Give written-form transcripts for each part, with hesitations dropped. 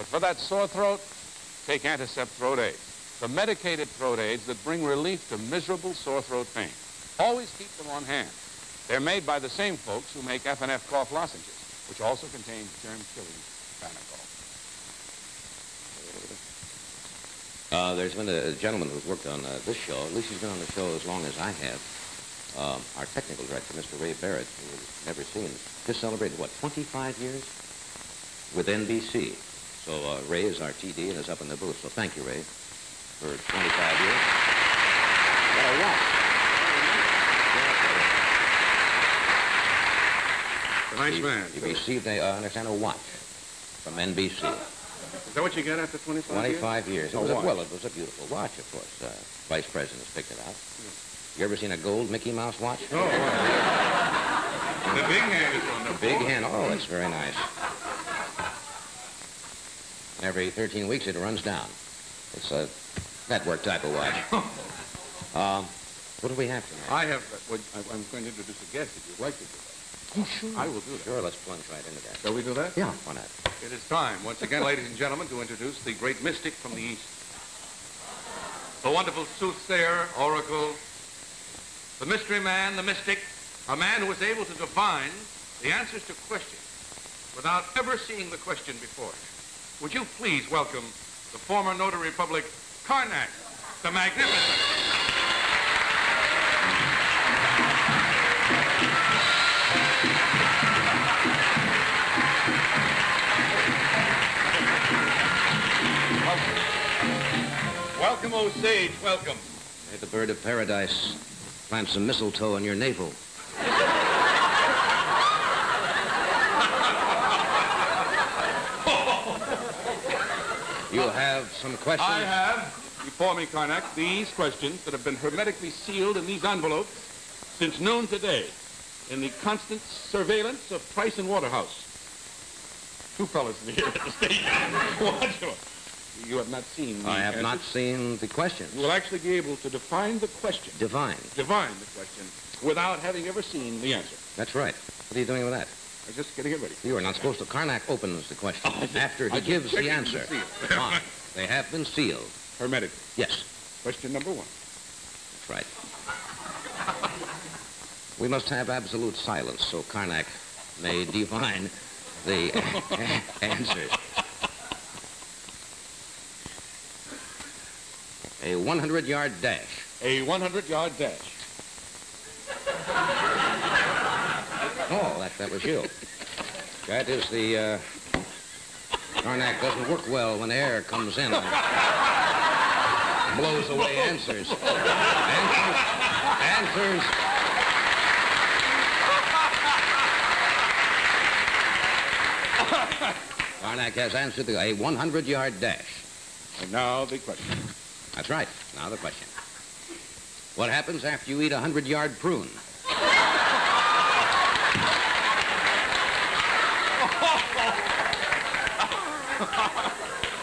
for that sore throat, take Anticept Throat Aids. The medicated throat aids that bring relief to miserable sore throat pain. Always keep them on hand. They're made by the same folks who make F&F cough lozenges, which also contain germ-killing Carnac. There's been a gentleman who's worked on this show. At least he's been on the show as long as I have. Our technical director, Mr. Ray Barrett, who we've never seen, just celebrated, what, 25 years with NBC. So Ray is our TD and is up in the booth. So thank you, Ray, for 25 years. What a watch. A nice man. He received, I understand, a watch from NBC. Is that what you get after 25 years? 25 years. It was a beautiful watch, of course. Vice President's picked it out. You ever seen a gold Mickey Mouse watch? Oh, wow. The big hand is wonderful. The big hand. Oh, it's very nice. Every 13 weeks it runs down. It's a network type of watch. What do we have tonight? I'm going to introduce a guest if you'd like to do that. Oh, sure. I will do that. Sure, let's plunge right into that. Shall we do that? Yeah, why not? It is time, once again, ladies and gentlemen, to introduce the great mystic from the East. The wonderful soothsayer, oracle, the mystery man, the mystic, a man who was able to divine the answers to questions without ever seeing the question before. Would you please welcome the former notary public, Carnac, the magnificent. Welcome, O sage, welcome. May the bird of paradise plant some mistletoe in your navel. You have some questions? I have, before me, Carnac, these questions that have been hermetically sealed in these envelopes since noon today in the constant surveillance of Price and Waterhouse. Two fellas here at the station. Watch them. You have not seen the I have answers. not seen the questions. You will actually be able to define the question. Divine. Divine the question without having ever seen the answer. That's right. What are you doing with that? I'm just getting it ready. You are not supposed to. Carnac opens the question after he gives the answer. Come on. They have been sealed. Hermetically. Yes. Question number one. That's right. We must have absolute silence so Carnac may divine the answers. A 100-yard dash. A 100-yard dash. Oh, that was you. That is the, Carnac doesn't work well when air comes in and blows away answers. Answers. Carnac has answered a 100-yard dash. And now the question. That's right. Now the question. What happens after you eat a 100-yard prune?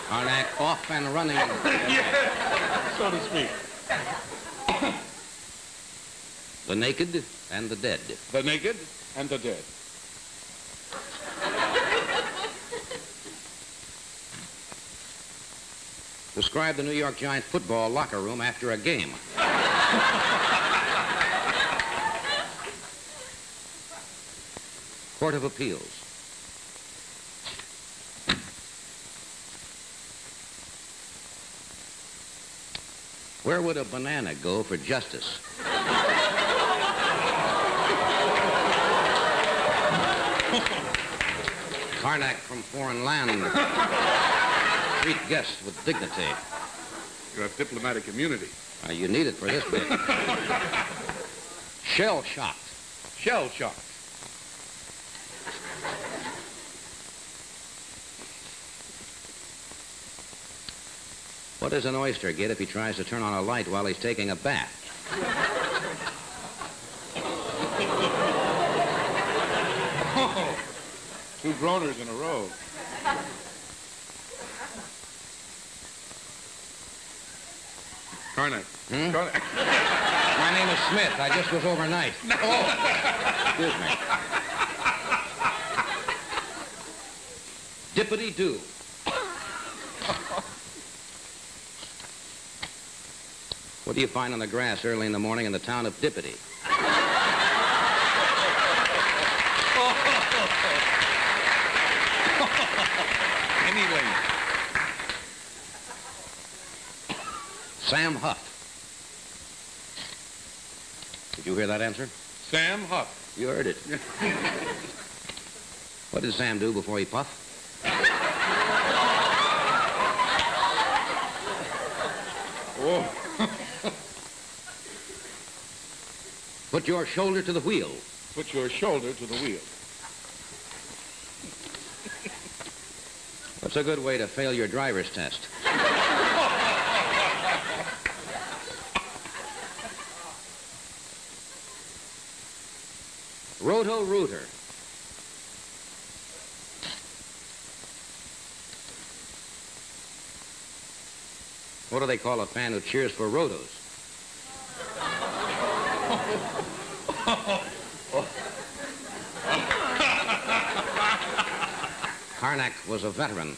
Carnac off and running. Yeah, so to speak. The naked and the dead. The naked and the dead. Describe the New York Giant football locker room after a game. Court of Appeals. Where would a banana go for justice? Carnac from foreign land. Treat guests with dignity. You have diplomatic immunity. You need it for this bit. Shell-shocked. Shell-shocked. What does an oyster get if he tries to turn on a light while he's taking a bath? Oh, two groaners in a row. Carnac. Carnac. My name is Smith. I just was overnight. No. Oh, excuse me. Dippity-doo. What do you find on the grass early in the morning in the town of Dippity? Anyway. Sam Huff. Did you hear that answer? Sam Huff. You heard it. What did Sam do before he puffed? Oh. Put your shoulder to the wheel. Put your shoulder to the wheel. What's a good way to fail your driver's test? Roto-rooter. What do they call a fan who cheers for rotos? Carnac was a veteran.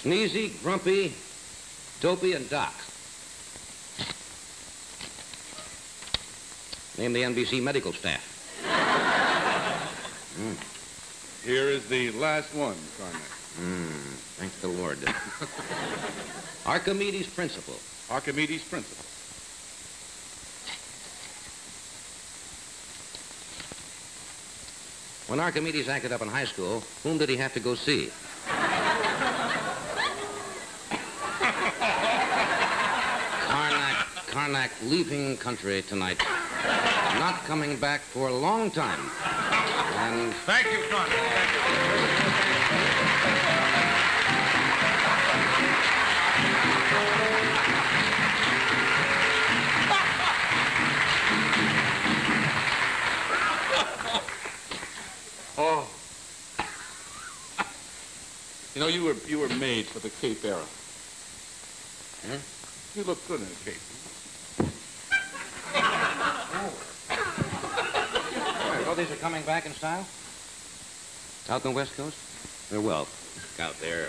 Sneezy, Grumpy, Dopey, and Doc. Name the NBC medical staff. Here is the last one, Carnac. Thank the Lord. Archimedes' principle. Archimedes' principle. When Archimedes acted up in high school, whom did he have to go see? Carnac leaving country tonight. Not coming back for a long time. And Thank you, Carnac. Thank you. Oh. You know, you were made for the Cape era. You look good in a cape. Oh, these are coming back in style? Out on the West Coast? They're well. Out there.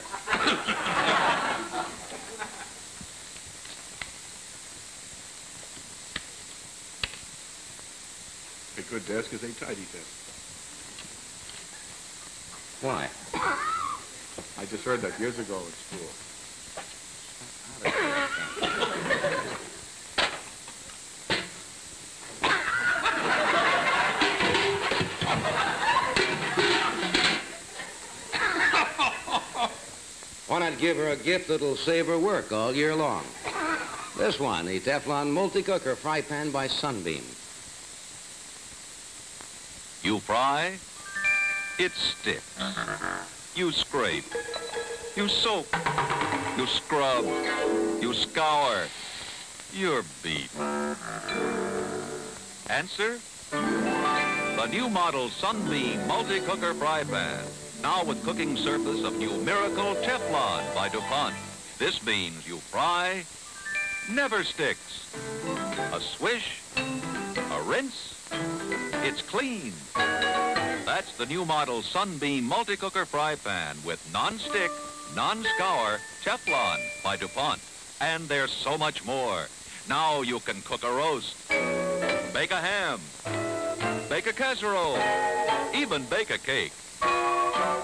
A good desk is a tidy desk. Why? I just heard that years ago at school. Why not give her a gift that'll save her work all year long? This one, the Teflon multi-cooker fry pan by Sunbeam. You fry, it sticks. You scrape, you soak, you scrub, you scour, you're beat. Answer? The new model Sunbeam multi-cooker fry pan. Now with cooking surface of new Miracle Teflon by DuPont. This means you fry, never sticks. A swish, a rinse, it's clean. That's the new model Sunbeam multi-cooker fry pan with non-stick, non-scour Teflon by DuPont. And there's so much more. Now you can cook a roast, bake a ham, bake a casserole, even bake a cake.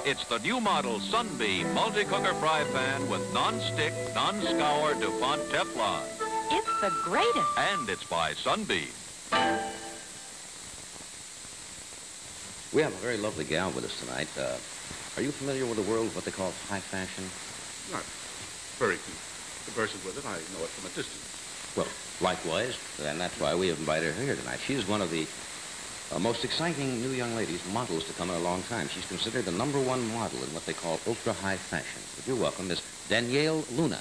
It's the new model Sunbeam multi-cooker fry pan with non-stick, non-scour DuPont Teflon. It's the greatest. And it's by Sunbeam. We have a very lovely gal with us tonight. Are you familiar with the world of what they call high fashion? Not very conversant with it. I know it from a distance. Well, likewise, and that's why we have invited her here tonight. She's one of the most exciting new young ladies, models to come in a long time. She's considered the #1 model in what they call ultra-high fashion. Would you welcome Miss Danyale Luna.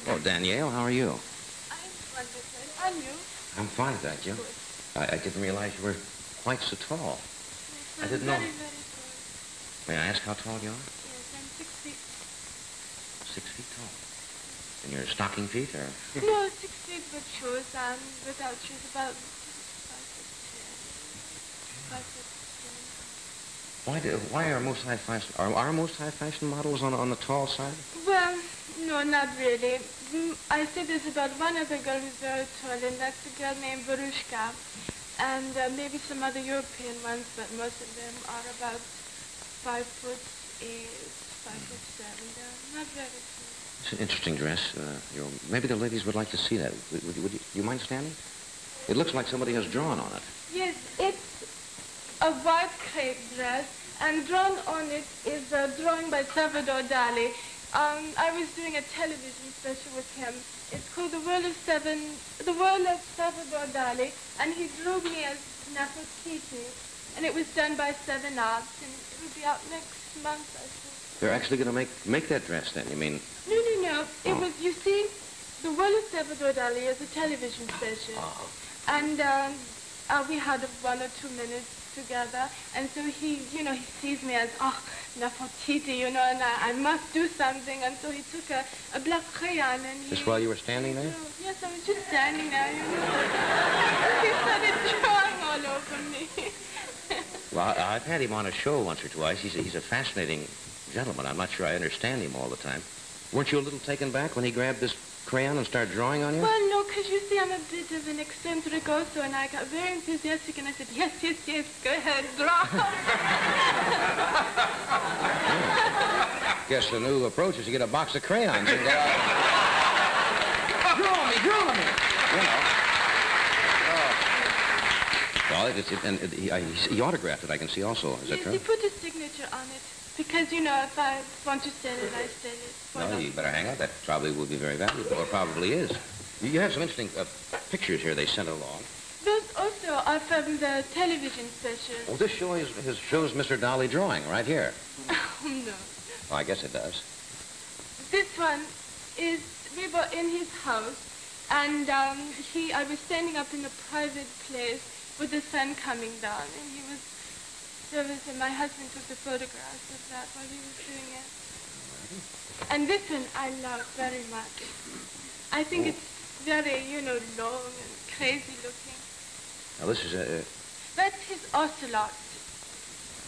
Oh, Danyale, how are you? I'm wonderful. And you? I'm fine, thank you. I didn't realize you were quite so tall. I didn't know. Very, very May I ask how tall you are? Yes, I'm 6 feet. 6 feet tall. And your stocking feet, or? No, 6 feet with shoes, and without shoes about 5'10". 5'10". Why are most high fashion models on the tall side? Well, no, not really. I said there's about one other girl who's very tall, and that's a girl named Verushka. And maybe some other European ones, but most of them are about 5'8", 5'7". They're not very tall. It's an interesting dress. Maybe the ladies would like to see that. Would you mind standing? It looks like somebody has drawn on it. Yes, it's a white crepe dress, and drawn on it is a drawing by Salvador Dali. I was doing a television special with him. It's called The World of Salvador Dali, and he drew me as Nefertiti, and it was done by 7 Arts, and it will be out next month, I think. They're actually going to make that dress, then, you mean? No. It was, you see, The World of Salvador Dali is a television special. And we had 1 or 2 minutes together. And so he sees me as, Nefertiti, and I must do something. And so he took a black crayon and he... Just while you were standing there? Yes, I was just standing there, He started drawing all over me. Well, I've had him on a show once or twice. He's a fascinating gentleman. I'm not sure I understand him all the time. Weren't you a little taken back when he grabbed this crayon and started drawing on you? Well, no, because you see, I'm a bit of an eccentric also, and I got very enthusiastic, and I said, yes, go ahead, draw. Guess the new approach is to get a box of crayons and go out. Draw me. You know. Well, he autographed it, I can see also. Is that Yes, true? he put his signature on it. Because, if I want to sell it, I sell it. No, you better hang on. That probably will be very valuable, or probably is. You have some interesting pictures here they sent along. Those also are from the television special. Well, this shows Mr. Dali drawing right here. Oh, no. Well, I guess it does. This one is, we were in his house, and I was standing up in a private place with the sun coming down, and my husband took the photographs of that while he was doing it. And this one I love very much. I think it's very, long and crazy looking. Now, this is That's his ocelot.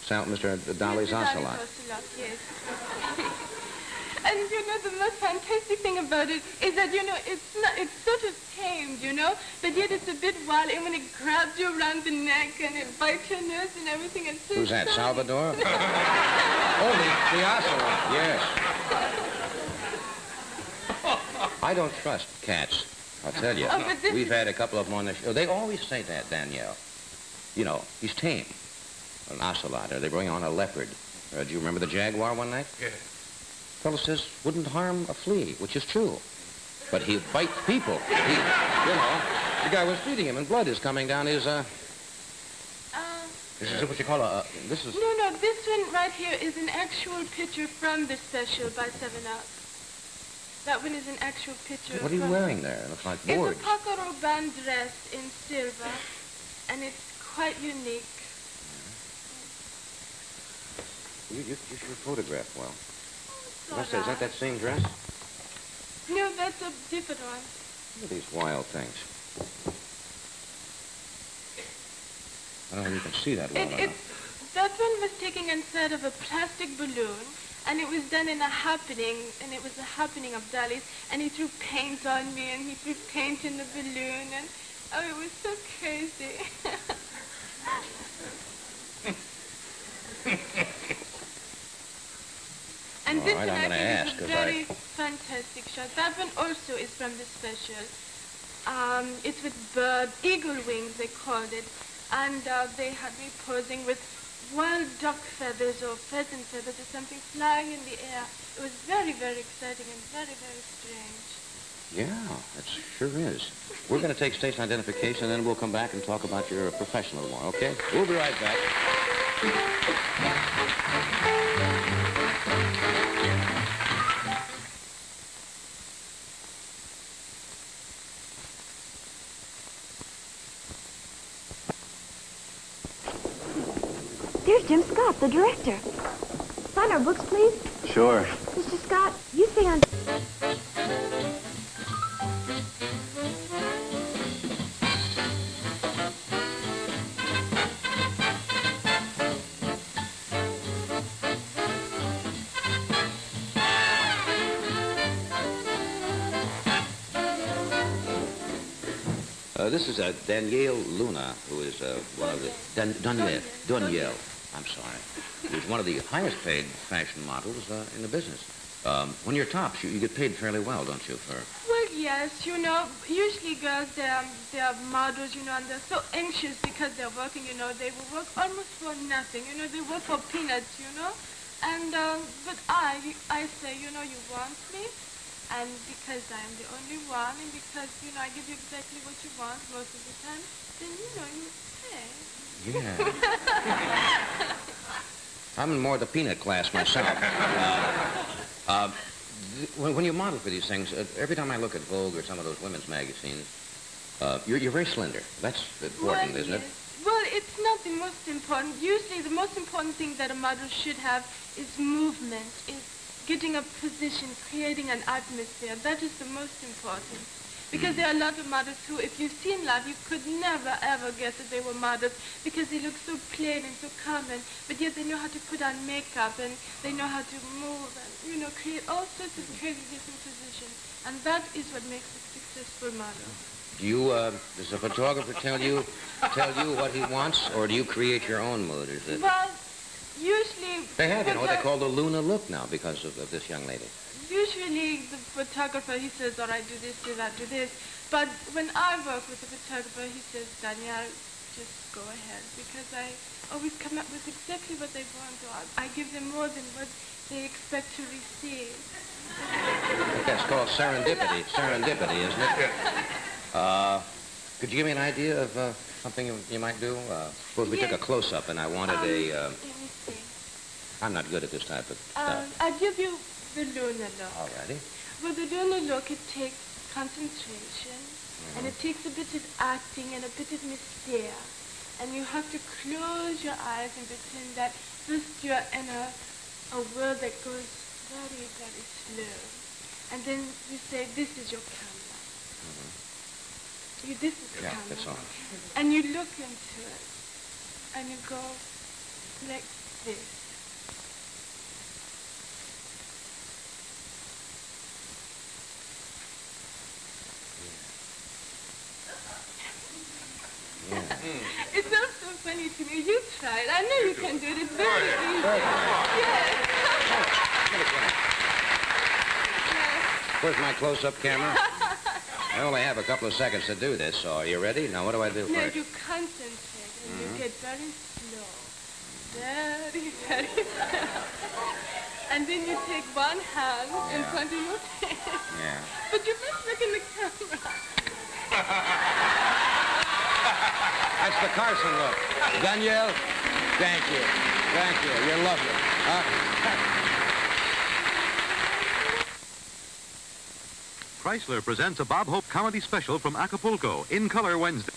Mr. Dali's Mr. ocelot. Dali's ocelot, yes. And, the most fantastic thing about it is that, it's sort of tamed, but yet it's a bit wild, and when it grabs you around the neck and it bites your nose and everything, and so... Who's that, Salvador? Oh, the ocelot, yes. I don't trust cats, I'll tell you. Oh, but We've had a couple of them on the show. They always say that, Danyale. He's tame. An ocelot, or they bring on a leopard. Do you remember the jaguar one night? Yes. Fellow says wouldn't harm a flea, which is true. But he bites people. The guy was feeding him, and blood is coming down his, This is what you call this is... No, this one right here is an actual picture from the special by 7 Up. That one is an actual picture. What are you wearing there? It looks like boards. It's a Paco Rabanne dress in silver, and it's quite unique. You sure photographed well. Is Sort that same dress? No, that's a different one. Look at these wild things. I don't know if you can see that well enough. That one was taken inside of a plastic balloon, and it was done in a happening, and it was a happening of Dali's, and he threw paint on me, and he threw paint in the balloon, and it was so crazy. And this one, I think, is a very fantastic shot. That one also is from the special. It's with eagle wings, they called it. And they had me posing with wild duck feathers or pheasant feathers or something flying in the air. It was very, very exciting and very, very strange. Yeah, it sure is. We're going to take station identification, and then we'll come back and talk about your professional one, okay? We'll be right back. There's Jim Scott, the director. sign our books, please? Sure. Mr. Scott, you stay on... This is Danyale Luna, who is one of the... Danyale, I'm sorry. Who's one of the highest paid fashion models in the business. When you're tops, you get paid fairly well, don't you, for... Well, yes, you know, usually girls, they're models, you know, and they're so anxious because they're working, you know, they will work almost for nothing, you know, they work for peanuts, you know, and, but I say, you know, you want me, and because I'm the only one, and because, you know, I give you exactly what you want most of the time, then, you know, you pay. Yeah. I'm in more the peanut class myself. When you model for these things, every time I look at Vogue or some of those women's magazines, you're very slender. That's important, well, isn't yes. it? Well, it's not the most important. Usually the most important thing that a model should have is movement, is getting a position, creating an atmosphere. That is the most important. Because there are a lot of models who, if you've seen live, you could never, ever guess that they were models because they look so plain and so common, but yet they know how to put on makeup and they know how to move and, you know, create all sorts of crazy different positions. And that is what makes a successful model. Do you, does the photographer tell you what he wants, or do you create your own mood? Is it... Well, usually... They have, you know, what they call the Luna look now because of this young lady. Usually the photographer, he says, all right, do this, do that, do this. But when I work with the photographer, he says, Danyale, just go ahead. Because I always come up with exactly what they want. Or I give them more than what they expect to receive. That's called serendipity. Serendipity, isn't it? Could you give me an idea of something you might do? Suppose we took a close-up and I wanted let me see. I'm not good at this type of stuff. I'll give you the Luna look. All righty. Well, the Luna look, it takes concentration, and it takes a bit of acting and a bit of mystere. And you have to close your eyes and pretend that first you're in a world that goes very, very slow. And then you say, this is your camera. This is the camera. That's all. And you look into it, and you go like this. It's not so funny to me. You try it. I know you can do it. It's very easy. Yes. Where's my close-up camera? I only have a couple of seconds to do this, so are you ready? Now, what do I do Now first? you concentrate, and you get very slow. Very, very slow. And then you take one hand in front of your face. Yeah. But you must look in the camera. That's the Carson look. Danyale, thank you. Thank you. You're lovely. Chrysler presents a Bob Hope comedy special from Acapulco in color Wednesday.